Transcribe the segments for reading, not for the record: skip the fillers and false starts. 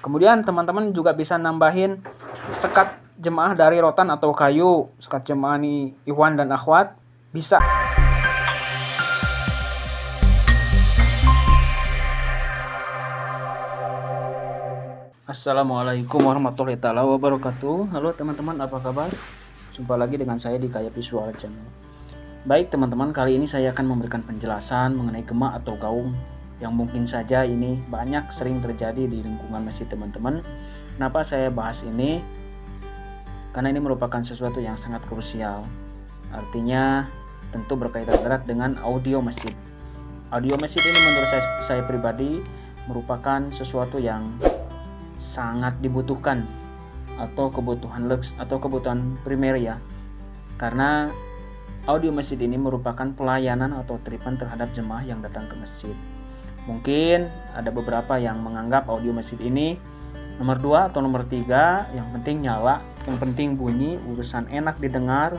Kemudian teman-teman juga bisa nambahin sekat jemaah dari rotan atau kayu, sekat jemaah nih ikhwan dan akhwat bisa. Assalamualaikum warahmatullahi wabarakatuh. Halo teman-teman, apa kabar? Jumpa lagi dengan saya di Kaya Visual Channel. Baik teman-teman, kali ini saya akan memberikan penjelasan mengenai gema atau gaung yang mungkin saja ini banyak sering terjadi di lingkungan masjid teman-teman. Kenapa saya bahas ini? Karena ini merupakan sesuatu yang sangat krusial. Artinya tentu berkaitan erat dengan audio masjid. Audio masjid ini menurut saya pribadi merupakan sesuatu yang sangat dibutuhkan atau kebutuhan lux atau kebutuhan primer ya. Karena audio masjid ini merupakan pelayanan atau treatment terhadap jemaah yang datang ke masjid. Mungkin ada beberapa yang menganggap audio masjid ini nomor 2 atau nomor 3, yang penting nyala, yang penting bunyi, urusan enak didengar,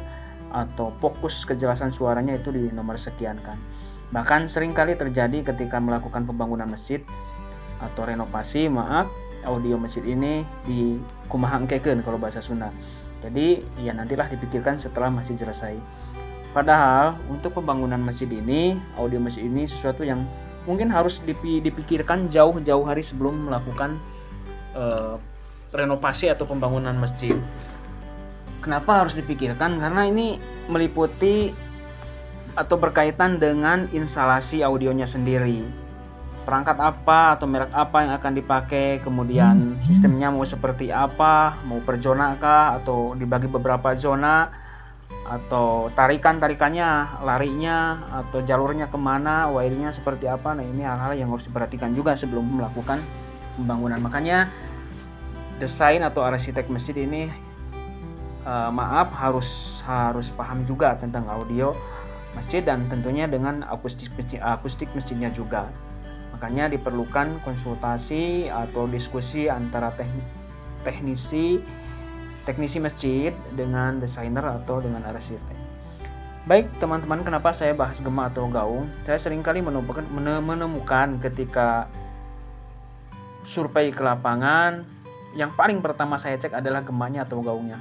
atau fokus kejelasan suaranya itu di nomor sekian kan. Bahkan seringkali terjadi ketika melakukan pembangunan masjid atau renovasi, audio masjid ini dikumahangkekeun kalau bahasa Sunda. Jadi ya nantilah dipikirkan setelah masjid selesai. Padahal untuk pembangunan masjid ini, audio masjid ini sesuatu yang mungkin harus dipikirkan jauh-jauh hari sebelum melakukan renovasi atau pembangunan masjid. Kenapa harus dipikirkan? Karena ini meliputi atau berkaitan dengan instalasi audionya sendiri. Perangkat apa atau merek apa yang akan dipakai, kemudian sistemnya mau seperti apa, mau per zona kah atau dibagi beberapa zona, atau tarikannya, larinya atau jalurnya kemana, wiringnya seperti apa. Nah ini hal-hal yang harus diperhatikan juga sebelum melakukan pembangunan. Makanya desain atau arsitek masjid ini harus paham juga tentang audio masjid dan tentunya dengan akustik masjidnya juga. Makanya diperlukan konsultasi atau diskusi antara teknisi masjid dengan desainer atau dengan arsitek. Baik teman-teman, kenapa saya bahas gema atau gaung? Saya seringkali menemukan ketika survei ke lapangan, yang paling pertama saya cek adalah gemanya atau gaungnya.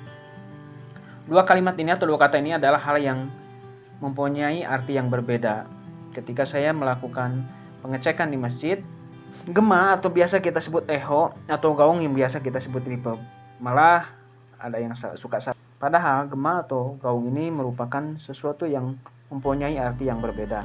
Dua kalimat ini atau dua kata ini adalah hal yang mempunyai arti yang berbeda. Ketika saya melakukan pengecekan di masjid, gema atau biasa kita sebut echo atau gaung yang biasa kita sebut reverb, malah ada yang suka salah. Padahal gema atau gaung ini merupakan sesuatu yang mempunyai arti yang berbeda.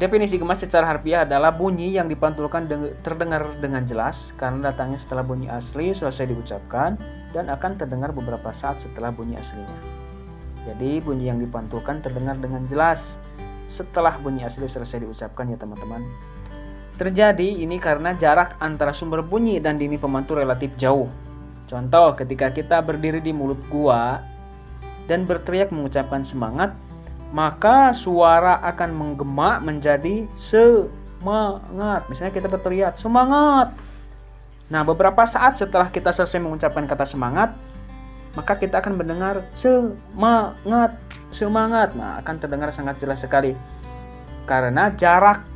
Definisi gema secara harfiah adalah bunyi yang dipantulkan terdengar dengan jelas karena datangnya setelah bunyi asli selesai diucapkan dan akan terdengar beberapa saat setelah bunyi aslinya. Jadi bunyi yang dipantulkan terdengar dengan jelas setelah bunyi asli selesai diucapkan ya teman-teman. Terjadi ini karena jarak antara sumber bunyi dan dinding pemantul relatif jauh. Contoh, ketika kita berdiri di mulut gua dan berteriak mengucapkan semangat, maka suara akan menggema menjadi semangat. Misalnya kita berteriak semangat. Nah, beberapa saat setelah kita selesai mengucapkan kata semangat, maka kita akan mendengar semangat. Nah, akan terdengar sangat jelas sekali. Karena jarak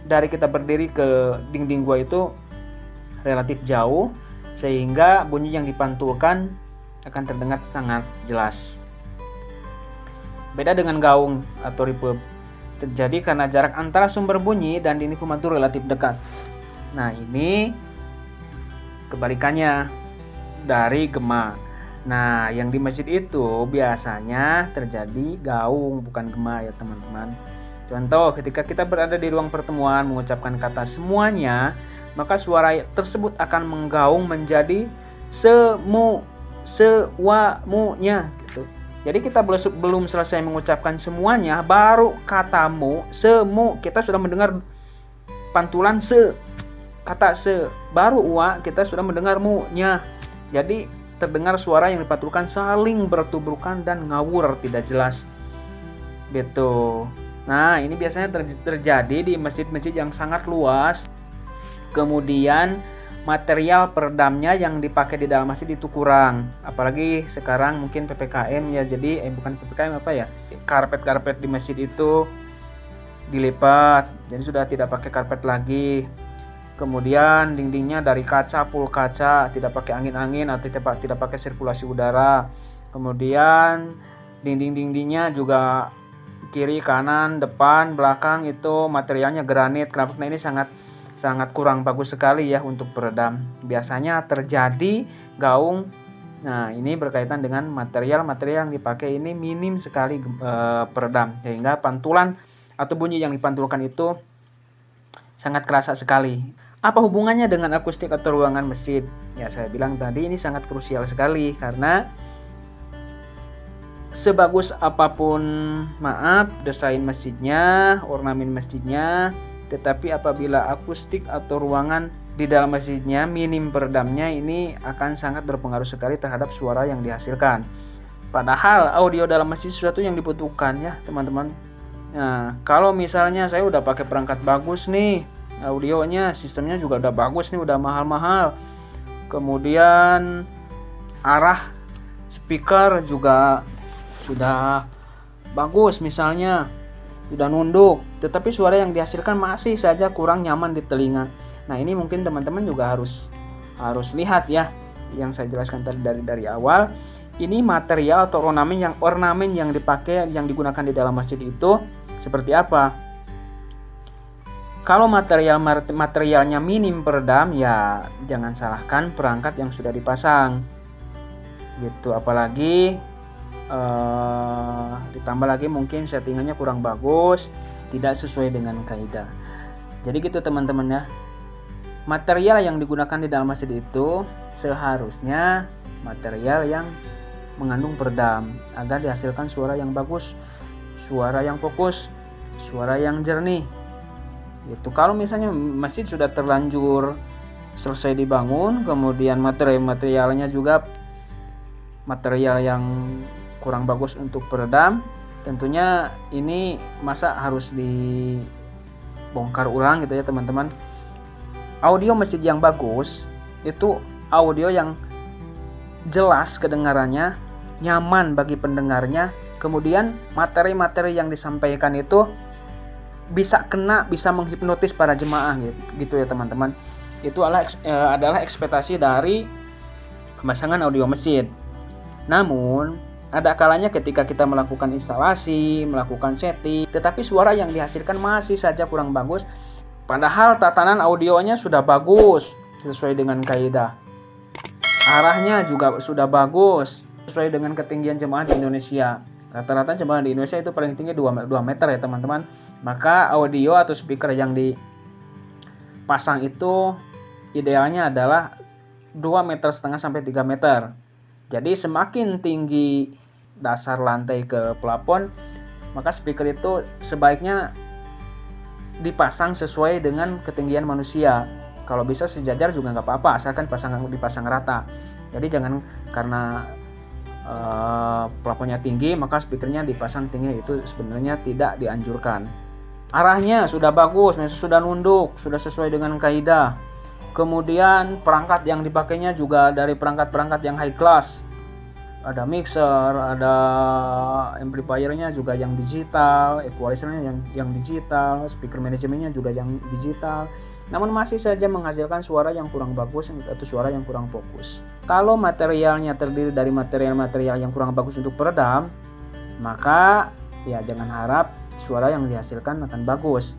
dari kita berdiri ke dinding gua itu relatif jauh, sehingga bunyi yang dipantulkan akan terdengar sangat jelas. Beda dengan gaung atau reverb, terjadi karena jarak antara sumber bunyi dan dinding pemantul relatif dekat. Nah, ini kebalikannya dari gema. Nah, yang di masjid itu biasanya terjadi gaung, bukan gema ya teman-teman. Contoh, ketika kita berada di ruang pertemuan mengucapkan kata semuanya, maka suara tersebut akan menggaung menjadi semuanya gitu. Jadi kita belum selesai mengucapkan semuanya, baru kata semu, kita sudah mendengar pantulan kata baru kita sudah mendengar mu-nya. Jadi terdengar suara yang dipantulkan saling bertuburkan dan ngawur tidak jelas. Gitu. Nah, ini biasanya terjadi di masjid-masjid yang sangat luas. Kemudian material peredamnya yang dipakai di dalam masjid itu kurang. Apalagi sekarang mungkin PPKM ya. Jadi bukan PPKM apa ya? Karpet-karpet di masjid itu dilipat. Jadi sudah tidak pakai karpet lagi. Kemudian dindingnya dari kaca, full kaca, tidak pakai angin-angin atau tidak pakai sirkulasi udara. Kemudian dinding-dindingnya juga kiri, kanan, depan, belakang itu materialnya granit. Kenapa? Nah, ini sangat kurang bagus sekali ya untuk peredam. Biasanya terjadi gaung. Nah, ini berkaitan dengan material yang dipakai ini minim sekali peredam, sehingga pantulan atau bunyi yang dipantulkan itu sangat kerasa sekali. Apa hubungannya dengan akustik atau ruangan masjid? Ya, saya bilang tadi ini sangat krusial sekali karena sebagus apapun desain masjidnya, ornamen masjidnya, tetapi apabila akustik atau ruangan di dalam masjidnya minim peredamnya, ini akan sangat berpengaruh sekali terhadap suara yang dihasilkan. Padahal audio dalam masjid sesuatu yang dibutuhkan ya teman-teman. Nah, kalau misalnya saya udah pakai perangkat bagus nih, audionya, sistemnya juga udah bagus nih, udah mahal-mahal. Kemudian arah speaker juga sudah bagus misalnya, sudah nunduk, tetapi suara yang dihasilkan masih saja kurang nyaman di telinga. Nah, ini mungkin teman-teman juga harus lihat ya, yang saya jelaskan tadi dari awal. Ini material atau ornamen yang dipakai, yang digunakan di dalam masjid itu seperti apa. Kalau materialnya minim peredam, ya jangan salahkan perangkat yang sudah dipasang gitu. Apalagi ditambah lagi mungkin settingannya kurang bagus, tidak sesuai dengan kaidah. Jadi gitu teman-teman ya. Material yang digunakan di dalam masjid itu seharusnya material yang mengandung peredam agar dihasilkan suara yang bagus, suara yang fokus, suara yang jernih. Itu kalau misalnya masjid sudah terlanjur selesai dibangun, kemudian materialnya juga material yang kurang bagus untuk peredam, tentunya ini masa harus dibongkar ulang gitu ya teman-teman. Audio masjid yang bagus itu audio yang jelas kedengarannya, nyaman bagi pendengarnya, kemudian materi-materi yang disampaikan itu bisa menghipnotis para jemaah gitu ya teman-teman. Itu adalah ekspektasi dari pemasangan audio masjid. Namun ada kalanya ketika kita melakukan instalasi, melakukan setting, tetapi suara yang dihasilkan masih saja kurang bagus, padahal tatanan audionya sudah bagus sesuai dengan kaidah. Arahnya juga sudah bagus sesuai dengan ketinggian jemaah di Indonesia. Rata-rata jemaah di Indonesia itu paling tinggi 2 meter ya teman-teman. Maka audio atau speaker yang dipasang itu idealnya adalah 2,5 meter sampai 3 meter. Jadi semakin tinggi dasar lantai ke plafon, maka speaker itu sebaiknya dipasang sesuai dengan ketinggian manusia. Kalau bisa sejajar juga nggak apa-apa, asalkan dipasang rata. Jadi jangan karena plafonnya tinggi maka speakernya dipasang tinggi, itu sebenarnya tidak dianjurkan. Arahnya sudah bagus, sudah nunduk, sudah sesuai dengan kaidah. Kemudian perangkat yang dipakainya juga dari perangkat-perangkat yang high class. Ada mixer, ada amplifiernya juga yang digital, equalizernya yang digital, speaker manajemennya juga yang digital. Namun masih saja menghasilkan suara yang kurang bagus atau suara yang kurang fokus. Kalau materialnya terdiri dari material-material yang kurang bagus untuk peredam, maka ya jangan harap suara yang dihasilkan akan bagus.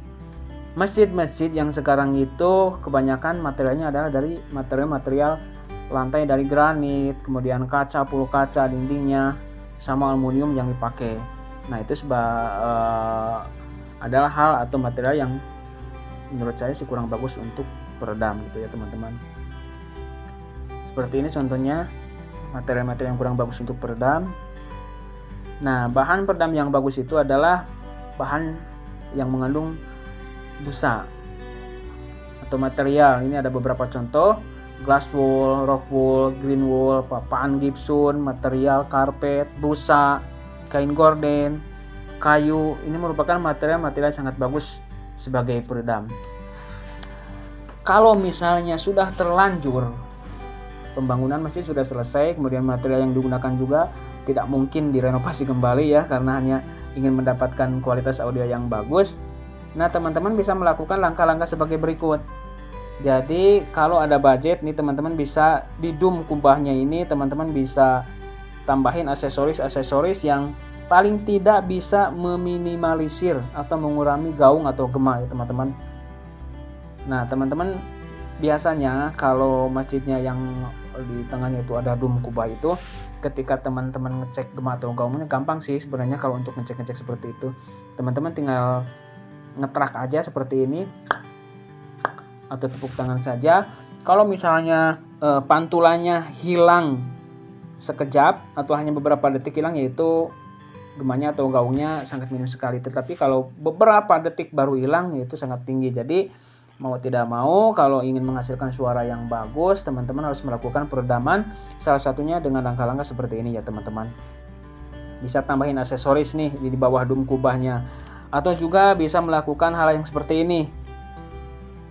Masjid-masjid yang sekarang itu kebanyakan materialnya adalah dari material lantai dari granit, kemudian kaca, full kaca dindingnya, sama aluminium yang dipakai. Nah itu adalah hal atau material yang menurut saya sih kurang bagus untuk peredam gitu ya teman-teman. Seperti ini contohnya material-material yang kurang bagus untuk peredam. Nah bahan peredam yang bagus itu adalah bahan yang mengandung busa atau material. Ini ada beberapa contoh: glass wool, rock wool, green wool, papaan gibson, material karpet, busa, kain gorden, kayu. Ini merupakan material-material sangat bagus sebagai peredam. Kalau misalnya sudah terlanjur pembangunan masjid sudah selesai, kemudian material yang digunakan juga tidak mungkin direnovasi kembali ya, karena hanya ingin mendapatkan kualitas audio yang bagus. Nah teman-teman bisa melakukan langkah-langkah sebagai berikut. Jadi kalau ada budget nih teman-teman, bisa di dum kubahnya ini teman-teman bisa tambahin aksesoris yang paling tidak bisa meminimalisir atau mengurangi gaung atau gema ya teman-teman. Nah teman-teman, biasanya kalau masjidnya yang di tengahnya itu ada dum kubah itu, ketika teman-teman ngecek gema atau gaungnya gampang sih sebenarnya. Kalau untuk ngecek seperti itu, teman-teman tinggal ngetrak aja seperti ini atau tepuk tangan saja. Kalau misalnya pantulannya hilang sekejap atau hanya beberapa detik hilang, yaitu gemanya atau gaungnya sangat minim sekali. Tetapi kalau beberapa detik baru hilang, yaitu sangat tinggi. Jadi mau tidak mau, kalau ingin menghasilkan suara yang bagus, teman-teman harus melakukan peredaman. Salah satunya dengan langkah-langkah seperti ini ya teman-teman. Bisa tambahin aksesoris nih di bawah dum kubahnya, atau juga bisa melakukan hal yang seperti ini.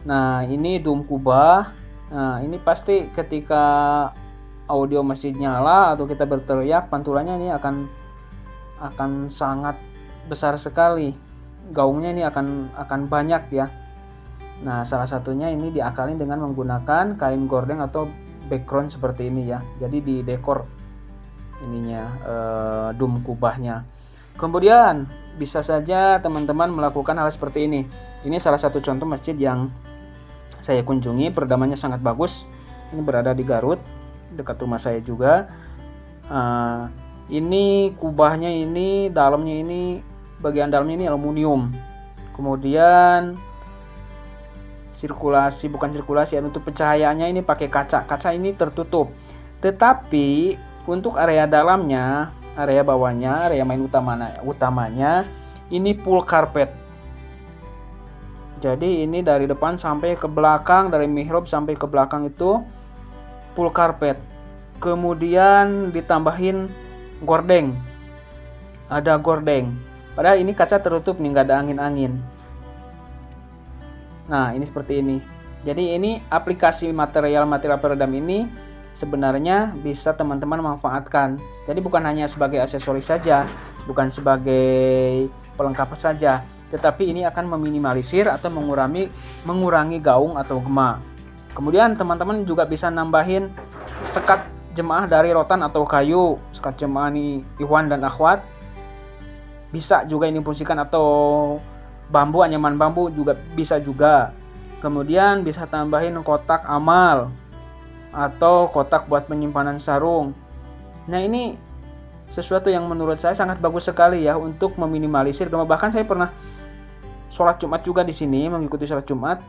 Nah ini dum kubah. Nah ini pasti ketika audio masjid nyala atau kita berteriak, pantulannya ini akan sangat besar sekali. Gaungnya ini akan banyak ya. Nah salah satunya ini diakalin dengan menggunakan kain gordeng atau background seperti ini ya. Jadi di dekor ininya dum kubahnya. Kemudian bisa saja teman-teman melakukan hal seperti ini. Ini salah satu contoh masjid yang saya kunjungi, peredamannya sangat bagus. Ini berada di Garut, dekat rumah saya juga. Ini kubahnya ini, dalamnya ini, bagian dalamnya ini aluminium. Kemudian bukan sirkulasi, untuk pencahayaannya ini pakai kaca. Kaca ini tertutup. Tetapi untuk area dalamnya, area bawahnya, area main utamanya ini full carpet. Jadi ini dari depan sampai ke belakang, dari mihrab sampai ke belakang itu full carpet. Kemudian ditambahin gordeng. Ada gordeng. Padahal ini kaca tertutup nih, nggak ada angin-angin. Nah ini seperti ini. Jadi ini aplikasi material peredam ini sebenarnya bisa teman-teman manfaatkan. Jadi bukan hanya sebagai aksesoris saja, bukan sebagai pelengkap saja, tetapi ini akan meminimalisir atau mengurangi gaung atau gema. Kemudian teman-teman juga bisa nambahin sekat jemaah dari rotan atau kayu, sekat jemaah nih ikhwan dan akhwat. Bisa juga ini fungsikan, atau bambu, anyaman bambu juga bisa juga. Kemudian bisa tambahin kotak amal atau kotak buat penyimpanan sarung. Nah ini sesuatu yang menurut saya sangat bagus sekali ya untuk meminimalisir gema. Bahkan saya pernah sholat Jumat juga di sini, mengikuti sholat Jumat.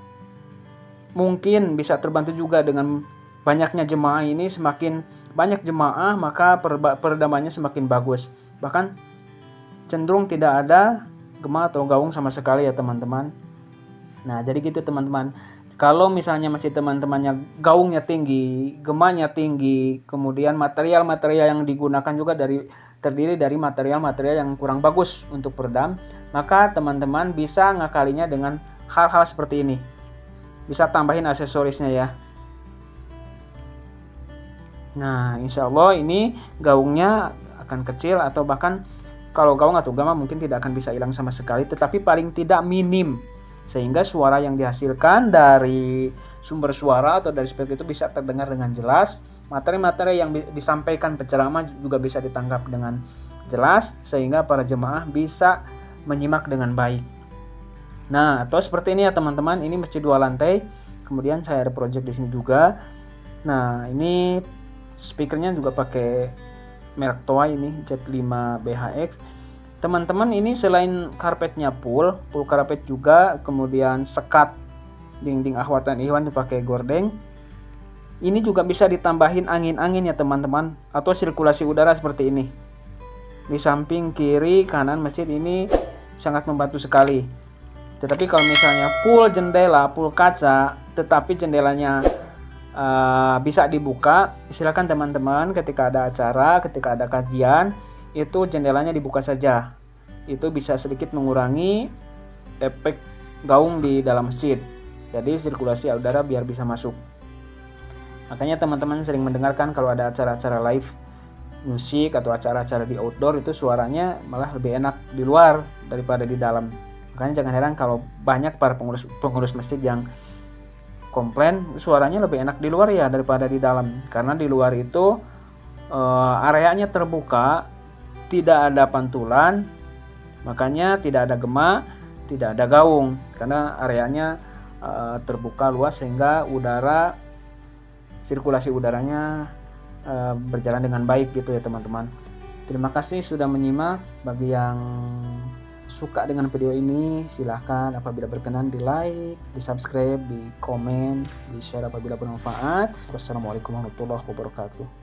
Mungkin bisa terbantu juga dengan banyaknya jemaah ini. Semakin banyak jemaah maka peredamannya semakin bagus. Bahkan cenderung tidak ada gema atau gaung sama sekali ya teman-teman. Nah jadi gitu teman-teman. Kalau misalnya masih teman-temannya gaungnya tinggi, gemanya tinggi, kemudian material-material yang digunakan juga terdiri dari material-material yang kurang bagus untuk peredam, maka teman-teman bisa ngakalinya dengan hal-hal seperti ini. Bisa tambahin aksesorisnya ya. Nah insya Allah ini gaungnya akan kecil, atau bahkan kalau gaung atau gema mungkin tidak akan bisa hilang sama sekali, tetapi paling tidak minim, sehingga suara yang dihasilkan dari sumber suara atau dari speaker itu bisa terdengar dengan jelas. Materi-materi yang disampaikan penceramah juga bisa ditangkap dengan jelas, sehingga para jemaah bisa menyimak dengan baik. Nah atau seperti ini ya teman-teman, ini masjid 2 lantai. Kemudian saya ada project di sini juga. Nah ini speakernya juga pakai merek Toa, ini Z5BHX. Teman-teman ini selain karpetnya full karpet juga, kemudian sekat dinding akhwat dan ikhwan dipakai gordeng. Ini juga bisa ditambahin angin-angin ya teman-teman, atau sirkulasi udara seperti ini. Di samping kiri kanan masjid ini sangat membantu sekali. Tetapi kalau misalnya full jendela, full kaca, tetapi jendelanya bisa dibuka, silakan teman-teman ketika ada acara, ketika ada kajian, itu jendelanya dibuka saja. Itu bisa sedikit mengurangi efek gaung di dalam masjid. Jadi sirkulasi udara biar bisa masuk. Makanya teman-teman sering mendengarkan kalau ada acara-acara live musik atau acara-acara di outdoor, itu suaranya malah lebih enak di luar daripada di dalam. Makanya jangan heran kalau banyak para pengurus masjid yang komplain suaranya lebih enak di luar ya daripada di dalam, karena di luar itu areanya terbuka, tidak ada pantulan, makanya tidak ada gema, tidak ada gaung, karena areanya terbuka luas sehingga sirkulasi udaranya berjalan dengan baik gitu ya teman-teman. Terima kasih sudah menyimak. Bagi yang suka dengan video ini, silahkan apabila berkenan di like, di subscribe, di komen, di share apabila bermanfaat. Wassalamualaikum warahmatullahi wabarakatuh.